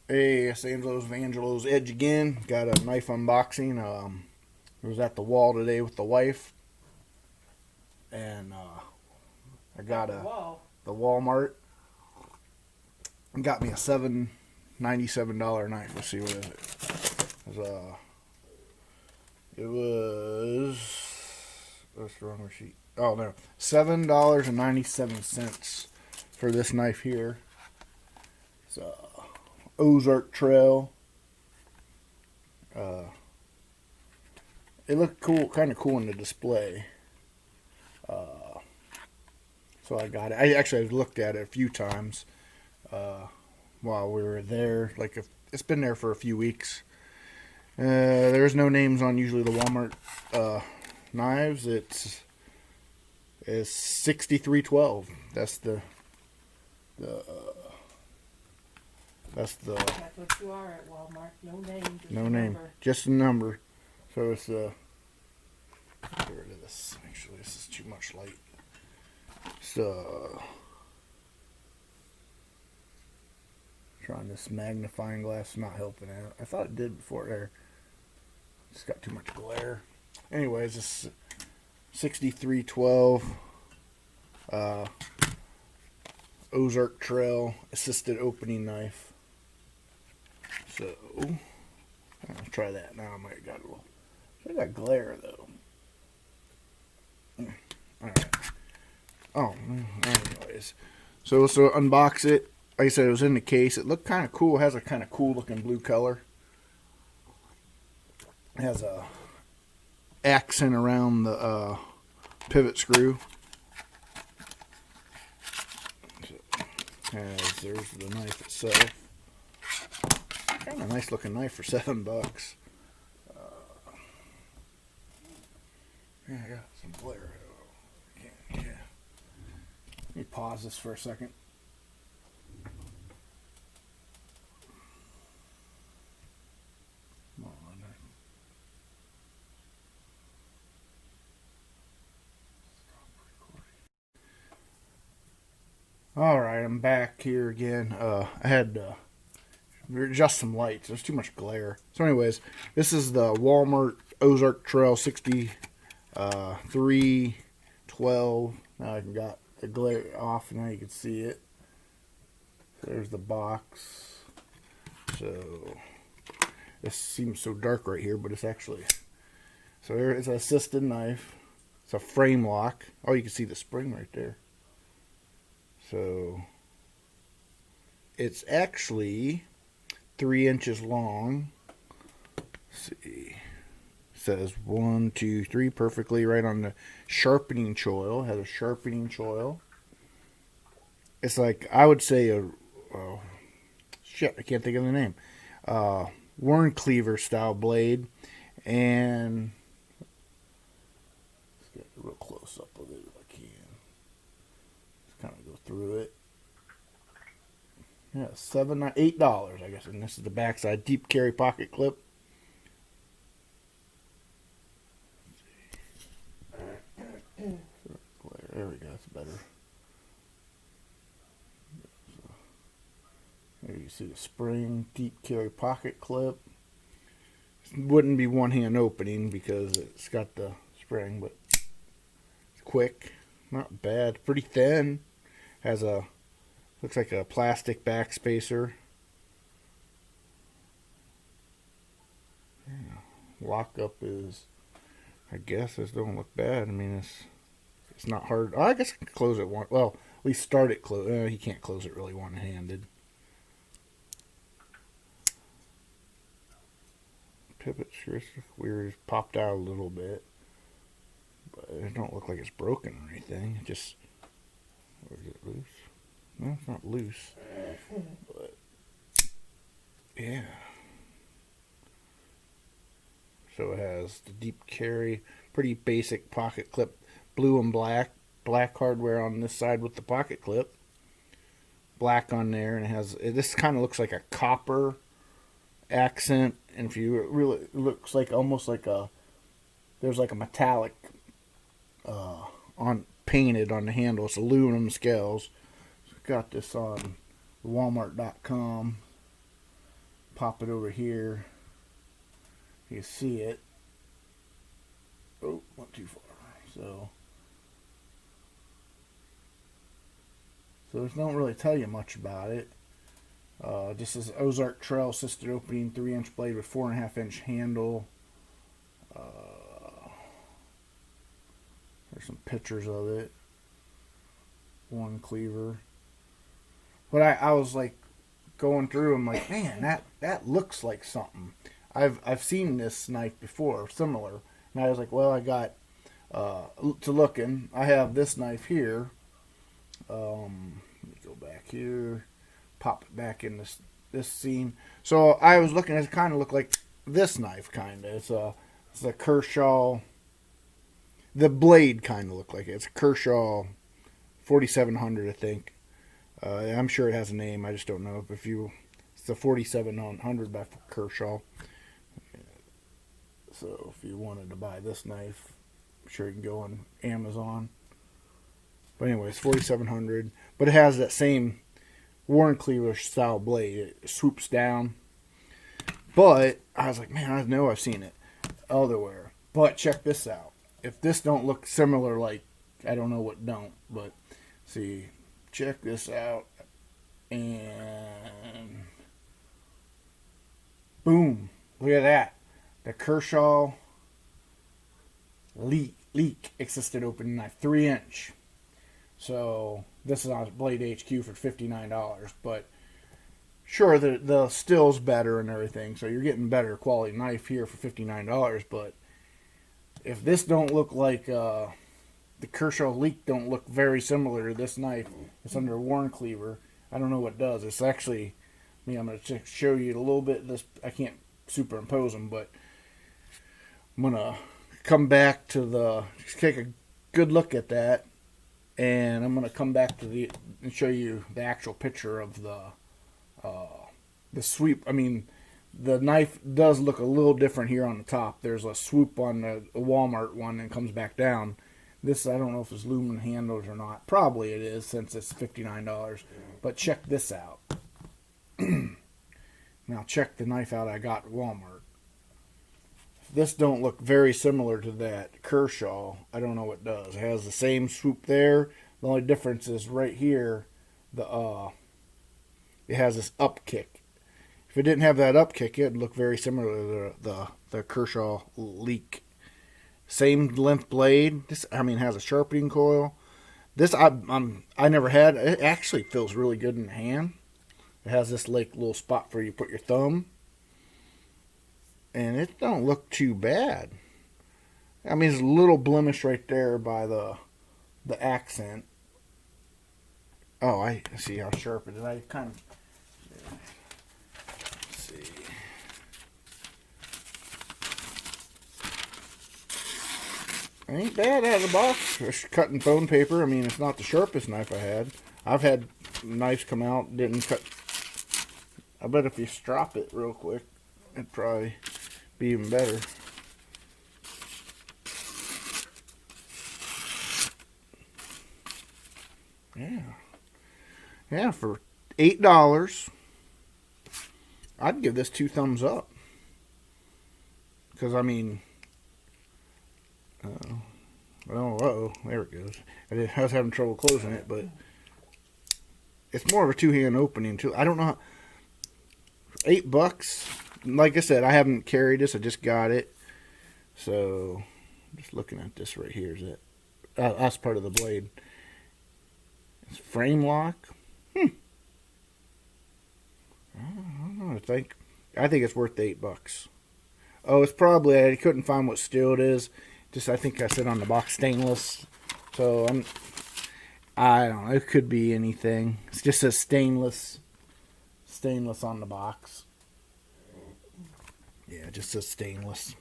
Hey, it's Angelo's Edge again. Got a knife unboxing. I was at the wall today with the wife, and I got the Walmart. Got me a $797 knife. Let's see what is it. It was what's the wrong receipt? Oh no, $7.97 for this knife here. It's Ozark Trail. Uh, it looked cool, kind of cool in the display. So I got it. I've looked at it a few times while we were there. It's been there for a few weeks. There's no names on usually the Walmart knives. It's 6312. The that's That's what you are at Walmart. No name. Just no a name, number. just a number. So it's get rid of this. Actually, this is too much light. So trying this magnifying glass, not helping out. I thought it did before there. It's got too much glare. Anyways, it's 6312 Ozark Trail assisted opening knife. So I'll try that now. I might have got a little. I got glare though. All right. Oh, anyways. So unbox it. Like I said, it was in the case. It looked kind of cool. It has a kind of cool looking blue color. It has a accent around the pivot screw. There's the knife itself. Kind of a nice looking knife for $7. Yeah, I got some glare. Yeah. Let me pause this for a second. Come on. All right, I'm back here again. I had to adjust some lights. There's too much glare. So, anyways, this is the Walmart Ozark Trail 6312. Now I got the glare off. Now you can see it. There's the box. So this seems so dark right here, but it's actually there is an assisted knife. It's a frame lock. Oh, you can see the spring right there. So it's actually 3 inches long. Let's see. It says 1, 2, 3 perfectly right on the sharpening choil. It has a sharpening choil. It's like, I would say I can't think of the name. Worn cleaver style blade. And let's get a real close up with it if I can. Just kind of go through it. Yeah, $8, I guess. And this is the backside deep carry pocket clip. There we go. That's better. There you see the spring deep carry pocket clip. Wouldn't be one hand opening because it's got the spring, but it's quick. Not bad. Pretty thin. Looks like a plastic back spacer. Lockup is, I guess, this don't look bad. I mean, it's not hard. Oh, I guess I can close it one. Well, at least start it close. You can't close it really one-handed. Pivot screw, weird, popped out a little bit, but it don't look like it's broken or anything. It just, or is it loose? No, it's not loose. But yeah. So it has the deep carry, pretty basic pocket clip, blue and black hardware on this side with the pocket clip, black on there, and this kind of looks like a copper accent. And if you really, it looks like almost like there's like a metallic on painted on the handle. It's aluminum scales. Got this on Walmart.com. pop it over here. You see it. Oh, not too far. So this don't really tell you much about it. This is Ozark Trail assisted opening, 3-inch blade with 4.5-inch handle. There's some pictures of it. One cleaver. But I was like going through. I'm like, man, that looks like something. I've seen this knife before, similar. And I was like, well, I got to looking. I have this knife here. Let me go back here. Pop it back in this scene. So I was looking. It kind of looked like this knife, kind of. It's a Kershaw. The blade kind of looked like it. It's a Kershaw 4700, I think. I'm sure it has a name. I just don't know it's the 4700 by Kershaw. So if you wanted to buy this knife, I'm sure you can go on Amazon. But anyway, it's 4700. But it has that same Warren Cleaver style blade. It swoops down. But I was like, man, I know I've seen it elsewhere. But check this out. If this don't look similar, like, I don't know what don't. But see, check this out. And boom. Look at that. The Kershaw Leak assisted opening knife, 3-inch. So this is on Blade HQ for $59. But sure, the still's better and everything. So you're getting better quality knife here for $59. But if this don't look like the Kershaw Leak don't look very similar to this knife, it's under a Warren Cleaver. I don't know what does. It's actually, I'm going to show you a little bit. This I can't superimpose them, but I'm going to come back to just take a good look at that, and I'm going to come back to and show you the actual picture of the sweep. I mean, the knife does look a little different here on the top. There's a swoop on the Walmart one and comes back down. This, I don't know if it's aluminum handles or not. Probably it is, since it's $59. But check this out. Now check the knife out I got at Walmart. This don't look very similar to that Kershaw. I don't know what does. It has the same swoop there. The only difference is right here, it has this up kick. If it didn't have that up kick, it'd look very similar to the Kershaw Leak. Same length blade. This, has a sharpening coil. This I never had. It actually feels really good in the hand. It has this little spot where you put your thumb, and it don't look too bad. There's a little blemish right there by the accent. Oh, I see how sharp it is. I kind of see. It ain't bad out of the box. Just cutting phone paper. It's not the sharpest knife I had. I've had knives come out, didn't cut. I bet if you strop it real quick, it'd probably be even better. Yeah, for $8, I'd give this 2 thumbs up. Because, there it goes. I was having trouble closing it, but it's more of a 2-hand opening too. I don't know. $8. Like I said, I haven't carried this. I just got it. So, just looking at this right here. Is it? That's part of the blade. It's frame lock. I don't know. I think it's worth the $8. Oh, it's probably, I couldn't find what steel it is. Just, I think I said on the box stainless. So I don't know. It could be anything. It just says stainless on the box. Yeah, it just says stainless.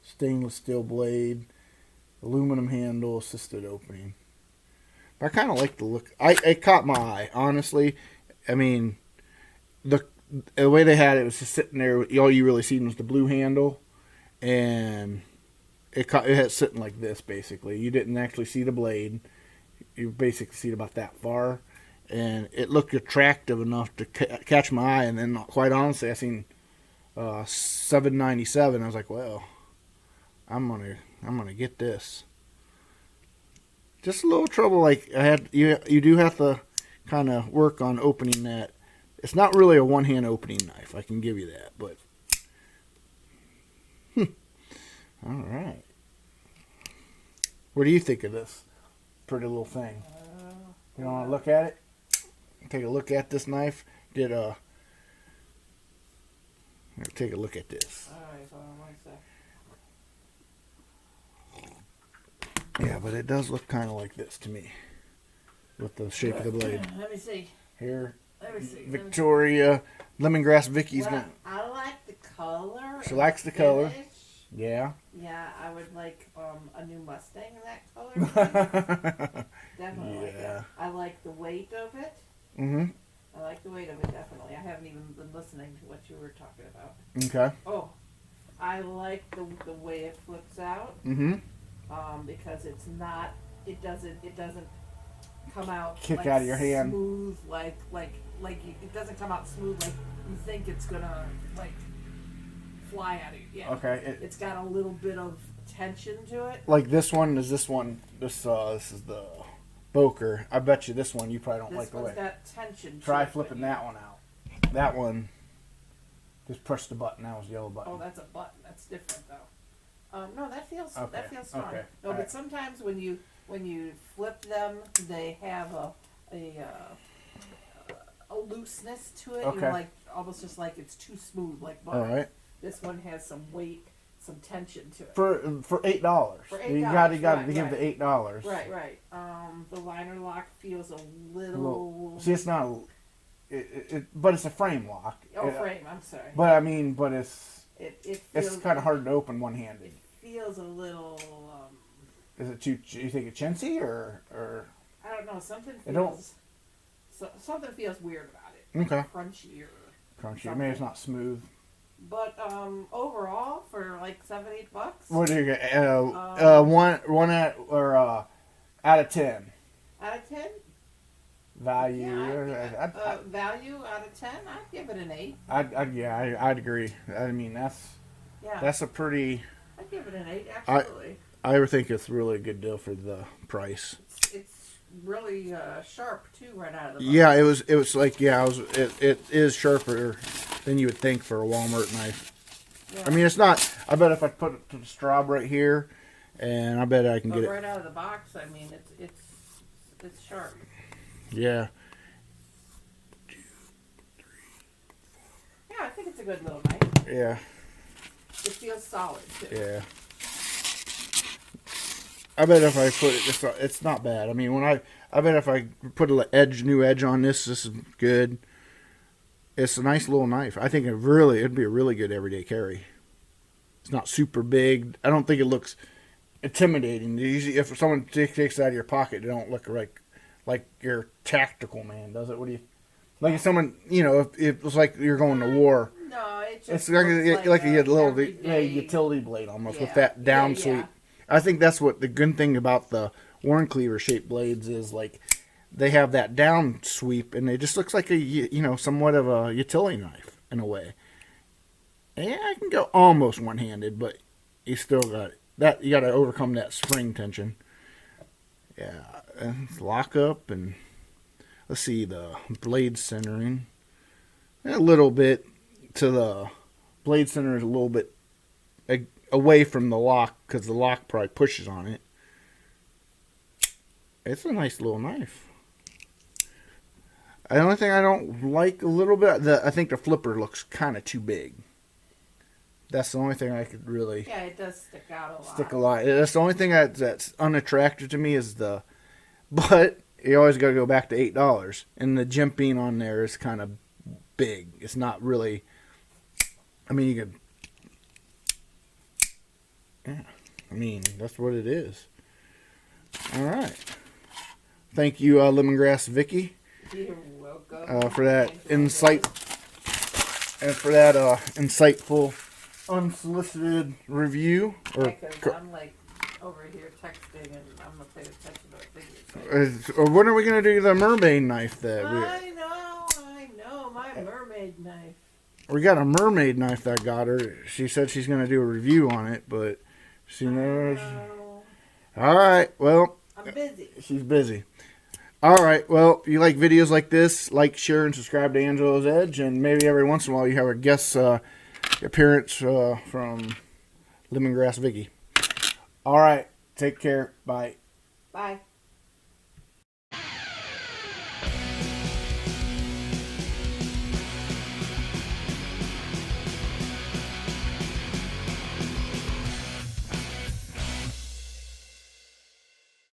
Stainless steel blade, aluminum handle, assisted opening. But I kind of like the look. It caught my eye, honestly. The way they had it was just sitting there. All you really seen was the blue handle, and it had sitting like this. Basically, you didn't actually see the blade. You basically see it about that far, and it looked attractive enough to catch my eye. And then, quite honestly, I seen $7.97. I was like, well, I'm gonna get this. Just a little trouble. Like you do have to kind of work on opening that. It's not really a one-hand opening knife. I can give you that, but all right. What do you think of this pretty little thing? You want to look at it? Take a look at this knife. Take a look at this. Alright, hold on one sec. Yeah, but it does look kind of like this to me, with the shape of the blade. Let me see. Here, Let me see. Victoria, Lemongrass Vicky's Well, gonna. I like the color. She and likes the color. finish. Yeah. Yeah, I would like a new Mustang in that color. Definitely like Yeah. it. I like the weight of it. Mhm. I like the weight of it, definitely. I haven't even been listening to what you were talking about. Okay. Oh, I like the way it flips out. Mhm. Because it doesn't come out Kick like out of your hand. smooth it doesn't come out smooth like you think it's gonna like fly out of you. Yeah. Okay. It's got a little bit of tension to it. Like this one is this one. This is the Boker. I bet you this one you probably don't This like the one's way. got tension. Try to it, flipping but that one out. That one. Just push the button. That was the yellow button. Oh, that's a button. That's different though. No, that feels Okay, strong. okay, No, but alright. sometimes when you flip them, they have a looseness to it. You Okay. know, like almost just like it's too smooth, like butter. All right. This one has some weight, some tension to it. For $8. For You $8, got to right, give right. the $8. Right. The liner lock feels a little. See, it's not. But it's a frame lock. Frame. I'm sorry. But I mean, but it's Feels kind of hard to open one-handed. It feels a little. Is it too? You think it's chintzy or? I don't know. Something I don't- feels. Something feels weird about it. Okay. Crunchy or. Crunchy. Maybe it's not smooth. But overall, for like $7-8. What do you get? One out of 10 Out of 10? value. Yeah, value out of 10, I'd give it an 8. I'd agree. I mean, Yeah. that's a pretty. I'd give it an 8, absolutely. I think it's really a good deal for the price. It's really sharp too, right out of the box. Yeah, it was like it is sharper than you would think for a Walmart knife. Yeah. I mean, it's not. I bet if I put it to the straw right here, and I bet I can But get right out of the box, I mean, it's sharp. Yeah. Yeah, I think it's a good little knife. Yeah. It feels solid too. Yeah. I bet if I put it's not bad. I mean, I bet if I put a new edge on this is good. It's a nice little knife. I think it'd be a really good everyday carry. It's not super big. I don't think it looks intimidating. Usually, if someone takes it out of your pocket, they don't look like your tactical man, does it? What do you like? If someone, if it was like you're going to war. No, it just It's looks like a little everyday- utility blade almost with Yeah. that down Yeah, sweep. yeah. I think that's what the good thing about the Warren Cleaver shaped blades is, like they have that down sweep and it just looks like somewhat of a utility knife in a way. Yeah, I can go almost one-handed, but you still got that. You got to overcome that spring tension. Yeah, and it's lock up and let's see the blade centering. A little bit to the blade center is a little bit away from the lock because the lock probably pushes on it. It's a nice little knife. The only thing I don't like a little bit, I think the flipper looks kind of too big. That's the only thing I could really Yeah, it does stick out a lot. stick a lot. That's the only thing that's unattractive to me is but you always got to go back to $8, and the jimping on there is kind of big. It's not really. I mean, you could. Yeah, I mean that's what it is. All right. Thank you, Lemongrass Vicky, You're welcome. for that insightful, unsolicited review. Because I'm like over here texting, and I'm gonna pay attention to what figures. When are we gonna do the mermaid knife? I know, my mermaid knife. We got a mermaid knife that I got her. She said she's gonna do a review on it, but she knows. All right, well, I'm busy. She's busy. All right, well, if you like videos like this, like, share, and subscribe to Angelo's Edge, and maybe every once in a while you have a guest appearance from Lemongrass Vicky. All right, take care. Bye. Bye.